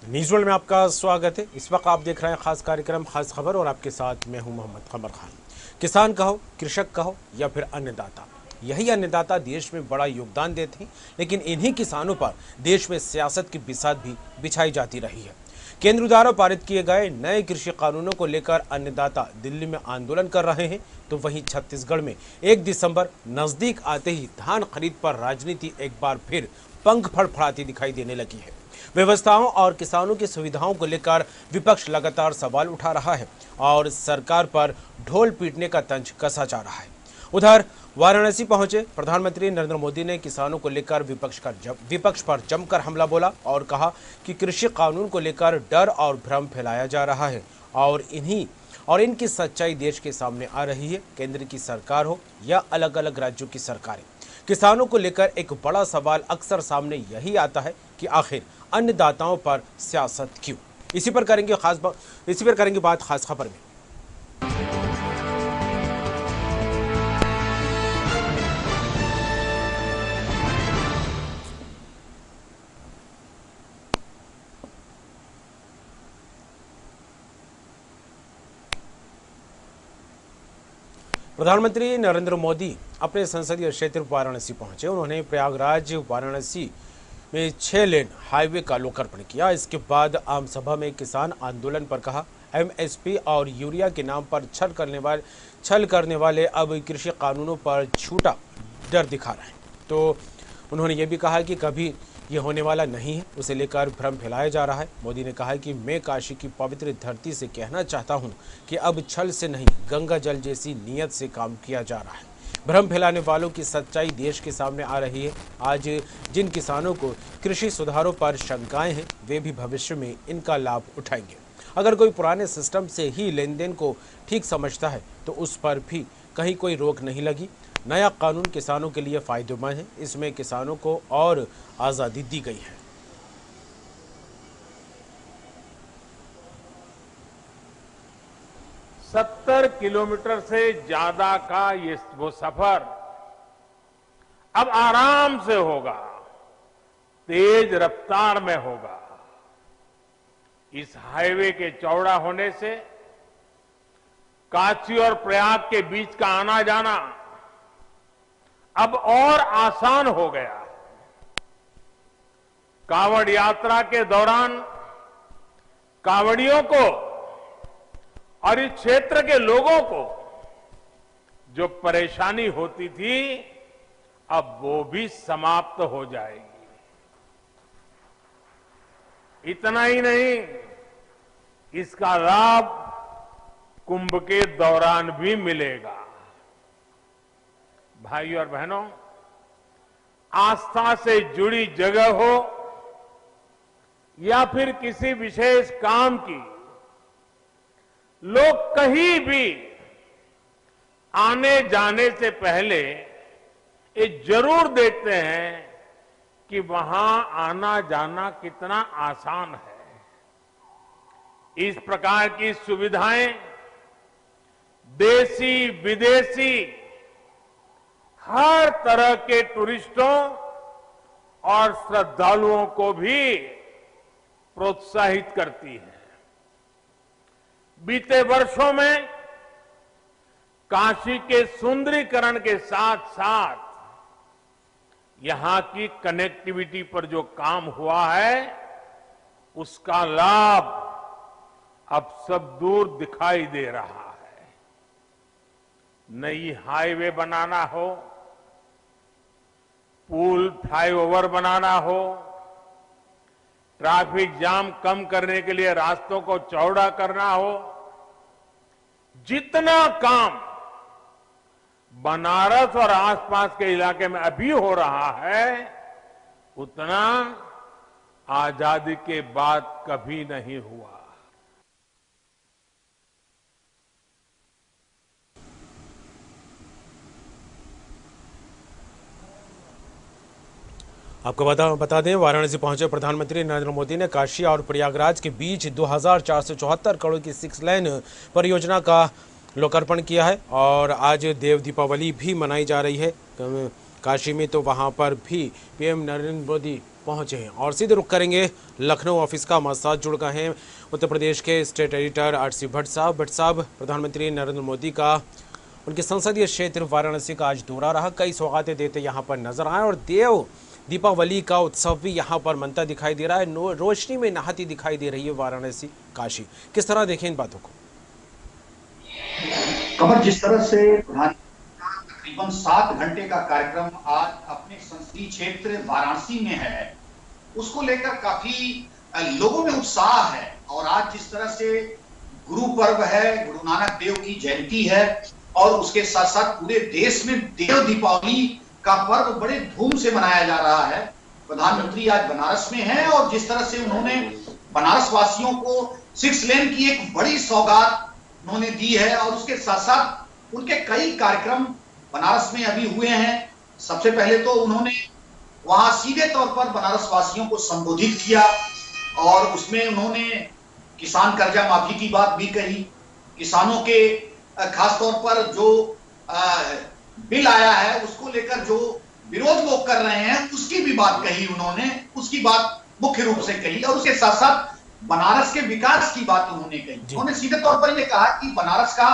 News world में आपका स्वागत है। इस वक्त आप देख रहे हैं खास कार्यक्रम खास खबर और आपके साथ मैं हूं मोहम्मद कमर खान। किसान कहो, कृषक कहो या फिर अन्नदाता, यही अन्नदाता देश में बड़ा योगदान देते हैं, लेकिन इन्हीं किसानों पर देश में सियासत की बिसात भी बिछाई जाती रही है। केंद्र द्वारा पारित किए गए नए कृषि कानूनों को लेकर अन्नदाता दिल्ली में आंदोलन कर रहे हैं, तो वहीं छत्तीसगढ़ में 1 दिसंबर नजदीक आते ही धान खरीद पर राजनीति एक बार फिर पंख फड़फड़ाती दिखाई देने लगी है। व्यवस्थाओं और किसानों की सुविधाओं को लेकर विपक्ष लगातार सवाल उठा रहा है और सरकार पर ढोल पीटने का तंज कसा जा रहा है। उधर वाराणसी पहुंचे प्रधानमंत्री नरेंद्र मोदी ने किसानों को लेकर विपक्ष पर जमकर हमला बोला और कहा कि कृषि कानून को लेकर डर और भ्रम फैलाया जा रहा है और इनकी सच्चाई देश के सामने आ रही है। केंद्र की सरकार हो या अलग अलग राज्यों की सरकारें, किसानों को लेकर एक बड़ा सवाल अक्सर सामने यही आता है कि आखिर अन्नदाताओं पर सियासत क्यों। इसी पर करेंगे बात खास खबर में। प्रधानमंत्री नरेंद्र मोदी अपने संसदीय क्षेत्र वाराणसी पहुंचे। उन्होंने प्रयागराज वाराणसी में 6 लेन हाईवे का लोकार्पण किया। इसके बाद आम सभा में किसान आंदोलन पर कहा, एमएसपी और यूरिया के नाम पर छल करने वाले अब कृषि कानूनों पर झूठा डर दिखा रहे हैं। तो उन्होंने ये भी कहा कि कभी ये होने वाला नहीं है, उसे लेकर भ्रम फैलाया जा रहा है। मोदी ने कहा कि मैं काशी की पवित्र धरती से कहना चाहता हूं कि अब छल से नहीं, गंगा जल जैसी नीयत से काम किया जा रहा है। भ्रम फैलाने वालों की सच्चाई देश के सामने आ रही है। आज जिन किसानों को कृषि सुधारों पर शंकाएं हैं, वे भी भविष्य में इनका लाभ उठाएंगे। अगर कोई पुराने सिस्टम से ही लेन देन को ठीक समझता है तो उस पर भी कहीं कोई रोक नहीं लगी। नया कानून किसानों के लिए फायदेमंद है। इसमें किसानों को और आज़ादी दी गई है। 70 किलोमीटर से ज्यादा का वो सफर अब आराम से होगा, तेज रफ्तार में होगा। इस हाईवे के चौड़ा होने से काशी और प्रयाग के बीच का आना जाना अब और आसान हो गया है। कांवड़ यात्रा के दौरान कांवड़ियों को और इस क्षेत्र के लोगों को जो परेशानी होती थी, अब वो भी समाप्त हो जाएगी। इतना ही नहीं, इसका लाभ कुंभ के दौरान भी मिलेगा। भाइयों और बहनों, आस्था से जुड़ी जगह हो या फिर किसी विशेष काम की, लोग कहीं भी आने जाने से पहले ये जरूर देखते हैं कि वहां आना जाना कितना आसान है। इस प्रकार की सुविधाएं देशी विदेशी हर तरह के टूरिस्टों और श्रद्धालुओं को भी प्रोत्साहित करती है। बीते वर्षों में काशी के सुंदरीकरण के साथ साथ यहां की कनेक्टिविटी पर जो काम हुआ है, उसका लाभ अब सब दूर दिखाई दे रहा है। नई हाईवे बनाना हो, पुल फ्लाईओवर बनाना हो, ट्रैफिक जाम कम करने के लिए रास्तों को चौड़ा करना हो, जितना काम बनारस और आसपास के इलाके में अभी हो रहा है, उतना आजादी के बाद कभी नहीं हुआ। आपको बता दें, वाराणसी पहुंचे प्रधानमंत्री नरेंद्र मोदी ने काशी और प्रयागराज के बीच 2474 करोड़ की 6 लेन परियोजना का लोकार्पण किया है और आज देव दीपावली भी मनाई जा रही है। काशी में, तो वहां पर भी पीएम नरेंद्र मोदी पहुंचे हैं। और सीधे रुख करेंगे लखनऊ ऑफिस का। हमारे साथ जुड़ गए हैं उत्तर प्रदेश के स्टेट एडिटर आरसी भट्ट साहब। भट्ट साहब, प्रधानमंत्री नरेंद्र मोदी का उनके संसदीय क्षेत्र वाराणसी का आज दौरा रहा, कई सौगातें देते यहाँ पर नजर आए और दीपावली का उत्सव भी यहाँ पर मनता दिखाई दे रहा है, रोशनी में नहाती दिखाई दे रही है वाराणसी, काशी। किस तरह देखें इन बातों को? कमर, जिस तरह से तकरीबन 7 घंटे का कार्यक्रम आज अपने संसदीय क्षेत्र वाराणसी में है, उसको लेकर काफी लोगों में उत्साह है। और आज जिस तरह से गुरु पर्व है, गुरु नानक देव की जयंती है, और उसके साथ साथ पूरे देश में देव दीपावली का पर्व बड़े धूम से मनाया जा रहा है। प्रधानमंत्री आज बनारस में हैं और जिस तरह से उन्होंने बनारस वासियों को 6 लेन की एक बड़ी सौगात उन्होंने दी है, और उसके साथ साथ उनके कई कार्यक्रम बनारस में अभी हुए हैं। सबसे पहले तो उन्होंने वहां सीधे तौर पर बनारस वासियों को संबोधित किया और उसमें उन्होंने किसान कर्जा माफी की बात भी कही। किसानों के खास तौर पर जो बिल आया है उसको लेकर जो विरोध लोग कर रहे हैं उसकी भी बात कही उन्होंने, उसकी बात मुख्य रूप से कही। और उसके साथ साथ बनारस के विकास की बात उन्होंने कही। उन्होंने सीधे तौर पर यह कहा कि बनारस का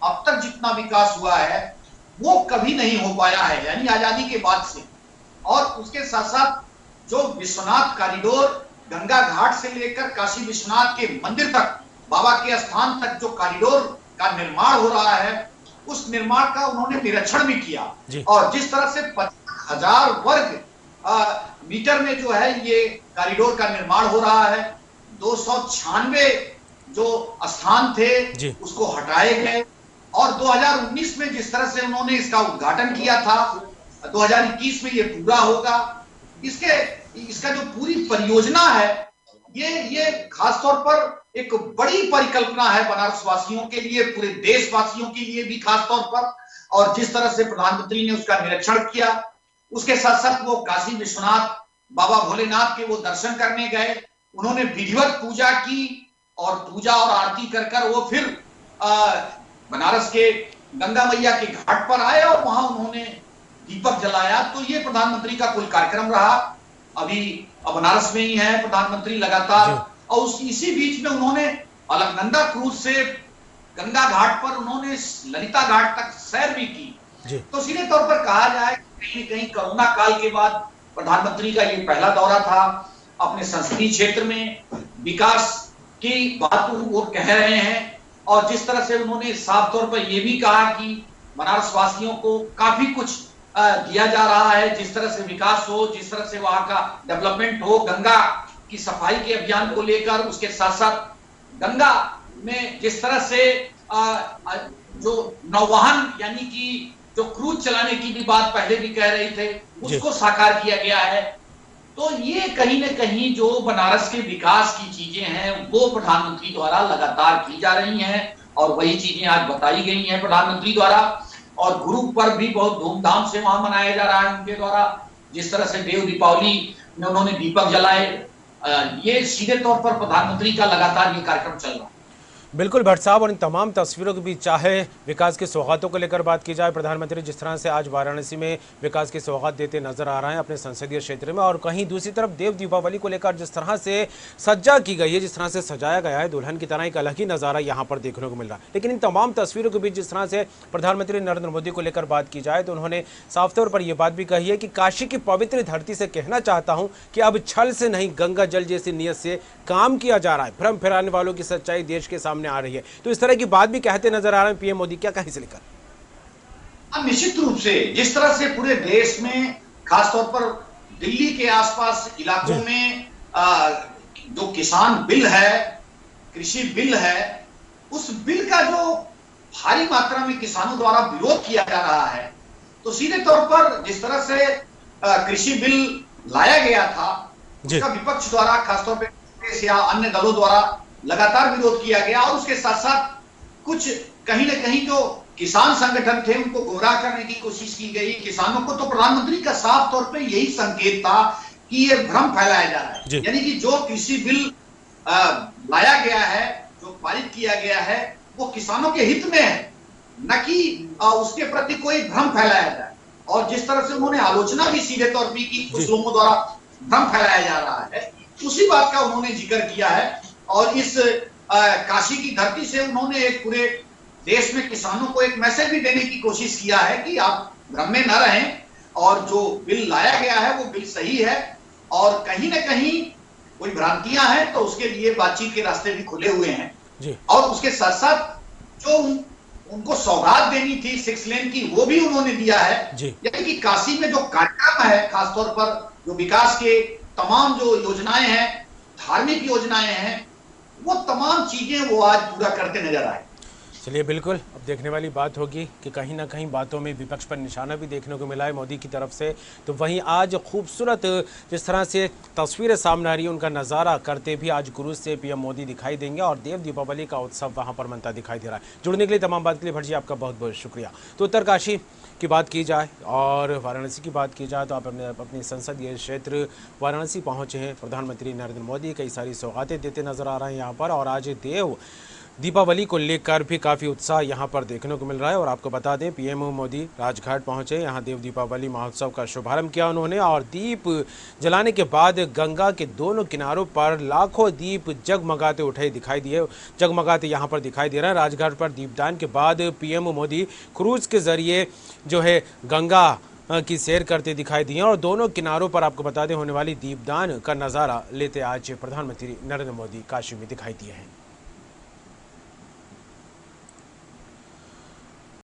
अब तक जितना विकास हुआ है वो कभी नहीं हो पाया है, यानी आजादी के बाद से। और उसके साथ साथ जो विश्वनाथ कॉरिडोर गंगा घाट से लेकर काशी विश्वनाथ के मंदिर तक, बाबा के स्थान तक जो कॉरिडोर का निर्माण हो रहा है, उस निर्माण का उन्होंने निरीक्षण भी किया। और जिस तरह से 50,000 वर्ग मीटर में जो है ये कॉरिडोर का निर्माण हो रहा है, 296 जो स्थान थे उसको हटाए गए। और 2019 में जिस तरह से उन्होंने इसका उद्घाटन किया था, 2021 में ये पूरा होगा। इसका जो पूरी परियोजना है ये खास तौर पर एक बड़ी परिकल्पना है बनारस वासियों के लिए, पूरे देशवासियों के लिए भी खास तौर पर। और जिस तरह से प्रधानमंत्री ने उसका निरीक्षण किया, उसके साथ साथ वो काशी विश्वनाथ बाबा भोलेनाथ के वो दर्शन करने गए, उन्होंने विधिवत पूजा की और पूजा और आरती कर वो फिर बनारस के गंगा मैया के घाट पर आए और वहां उन्होंने दीपक जलाया। तो ये प्रधानमंत्री का कुल कार्यक्रम रहा। अभी बनारस में ही है प्रधानमंत्री लगातार, और इसी बीच में उन्होंने अलकनंदा क्रूज से गंगा घाट पर उन्होंने ललिता घाट तक सैर भी की। तो सीधे तौर पर कहा जाए कहीं न कहीं कोरोना काल के बाद प्रधानमंत्री का ये पहला दौरा था अपने संसदीय क्षेत्र में। विकास की बात वो कह रहे हैं और जिस तरह से उन्होंने साफ तौर पर यह भी कहा कि बनारस वासियों को काफी कुछ दिया जा रहा है, जिस तरह से विकास हो, जिस तरह से वहां का डेवलपमेंट हो, गंगा की सफाई के अभियान को लेकर, उसके साथ साथ गंगा में जिस तरह से जो नौवहन यानी कि जो क्रूज चलाने की भी बात पहले भी कह रहे थे, उसको साकार किया गया है। तो ये कहीं न कहीं जो बनारस के विकास की चीजें हैं वो प्रधानमंत्री द्वारा लगातार की जा रही हैं और वही चीजें आज बताई गई हैं प्रधानमंत्री द्वारा। और गुरु पर्व भी बहुत धूमधाम से वहां मनाया जा रहा है उनके द्वारा। जिस तरह से देव दीपावली में उन्होंने दीपक जलाए, ये सीधे तौर पर प्रधानमंत्री का लगातार ये कार्यक्रम चल रहा है। बिल्कुल भट्ट साहब, और इन तमाम तस्वीरों के बीच चाहे विकास की सौगातों को लेकर बात की जाए, प्रधानमंत्री जिस तरह से आज वाराणसी में विकास की सौगात देते नजर आ रहे हैं अपने संसदीय क्षेत्र में, और कहीं दूसरी तरफ देव दीपावली को लेकर जिस तरह से सज्जा की गई है, जिस तरह से सजाया गया है, दुल्हन की तरह एक अलग ही नज़ारा यहाँ पर देखने को मिल रहा है। लेकिन इन तमाम तस्वीरों के बीच जिस तरह से प्रधानमंत्री नरेंद्र मोदी को लेकर बात की जाए तो उन्होंने साफ तौर पर यह बात भी कही है कि काशी की पवित्र धरती से कहना चाहता हूँ कि अब छल से नहीं, गंगा जल जैसी नीयत से काम किया जा रहा है। भ्रम फैलाने वालों की सच्चाई देश के सामने आ रही है। तो इस तरह की बात भी कहते नजर आ रहे हैं पीएम मोदी, क्या कहीं से लेकर? निश्चित रूप से जिस तरह से पूरे देश में खासतौर पर दिल्ली के आसपास इलाकों में जो किसान बिल है, कृषि बिल है, उस बिल का जो भारी मात्रा में किसानों द्वारा विरोध किया जा रहा है, तो सीधे तौर पर जिस तरह से कृषि बिल लाया गया था उसका विपक्ष द्वारा खासतौर पर कांग्रेस या अन्य दलों द्वारा लगातार विरोध किया गया। और उसके साथ साथ कुछ कहीं न कहीं जो किसान संगठन थे उनको गुमराह करने की कोशिश की गई किसानों को। तो प्रधानमंत्री का साफ तौर पे यही संकेत था कि ये भ्रम फैलाया जा रहा है, यानी कि जो कृषि बिल लाया गया है, जो पारित किया गया है, वो किसानों के हित में है, न कि उसके प्रति कोई भ्रम फैलाया जाए। और जिस तरह से उन्होंने आलोचना भी सीधे तौर पर की, कुछ लोगों द्वारा भ्रम फैलाया जा रहा है, उसी बात का उन्होंने जिक्र किया है। और इस काशी की धरती से उन्होंने एक पूरे देश में किसानों को एक मैसेज भी देने की कोशिश किया है कि आप भ्रम में न रहें, और जो बिल लाया गया है वो बिल सही है, और कहीं ना कहीं कोई भ्रांतियां हैं तो उसके लिए बातचीत के रास्ते भी खुले हुए हैं जी। और उसके साथ साथ जो उनको सौगात देनी थी 6 लेन की, वो भी उन्होंने दिया है। यानी कि काशी में जो कार्यक्रम है, खासतौर पर जो विकास के तमाम जो योजनाएं हैं, धार्मिक योजनाएं हैं, वो तमाम चीजें वो आज पूरा करते नजर आए। चलिए, बिल्कुल अब देखने वाली बात होगी कि कहीं ना कहीं बातों में विपक्ष पर निशाना भी देखने को मिला है मोदी की तरफ से। तो वहीं आज खूबसूरत जिस तरह से तस्वीरें सामने आ रही है, उनका नज़ारा करते भी आज क्रूज से पीएम मोदी दिखाई देंगे और देव दीपावली का उत्सव वहां पर मनता दिखाई दे रहा है। जुड़ने के लिए तमाम बात के लिए भट्ट जी आपका बहुत बहुत शुक्रिया। तो उत्तरकाशी की बात की जाए और वाराणसी की बात की जाए तो आप अपने संसदीय क्षेत्र वाराणसी पहुँचे हैं। प्रधानमंत्री नरेंद्र मोदी कई सारी सौगातें देते नजर आ रहे हैं यहाँ पर, और आज देव दीपावली को लेकर भी काफ़ी उत्साह यहाँ पर देखने को मिल रहा है। और आपको बता दें, पीएम मोदी राजघाट पहुँचे, यहाँ देव दीपावली महोत्सव का शुभारंभ किया उन्होंने, और दीप जलाने के बाद गंगा के दोनों किनारों पर लाखों दीप जगमगाते यहाँ पर दिखाई दे रहे हैं। राजघाट पर दीपदान के बाद पीएम मोदी क्रूज के जरिए जो है गंगा की सैर करते दिखाई दिए, और दोनों किनारों पर आपको बता दें होने वाली दीपदान का नज़ारा लेते आज प्रधानमंत्री नरेंद्र मोदी काशी में दिखाई दिए हैं।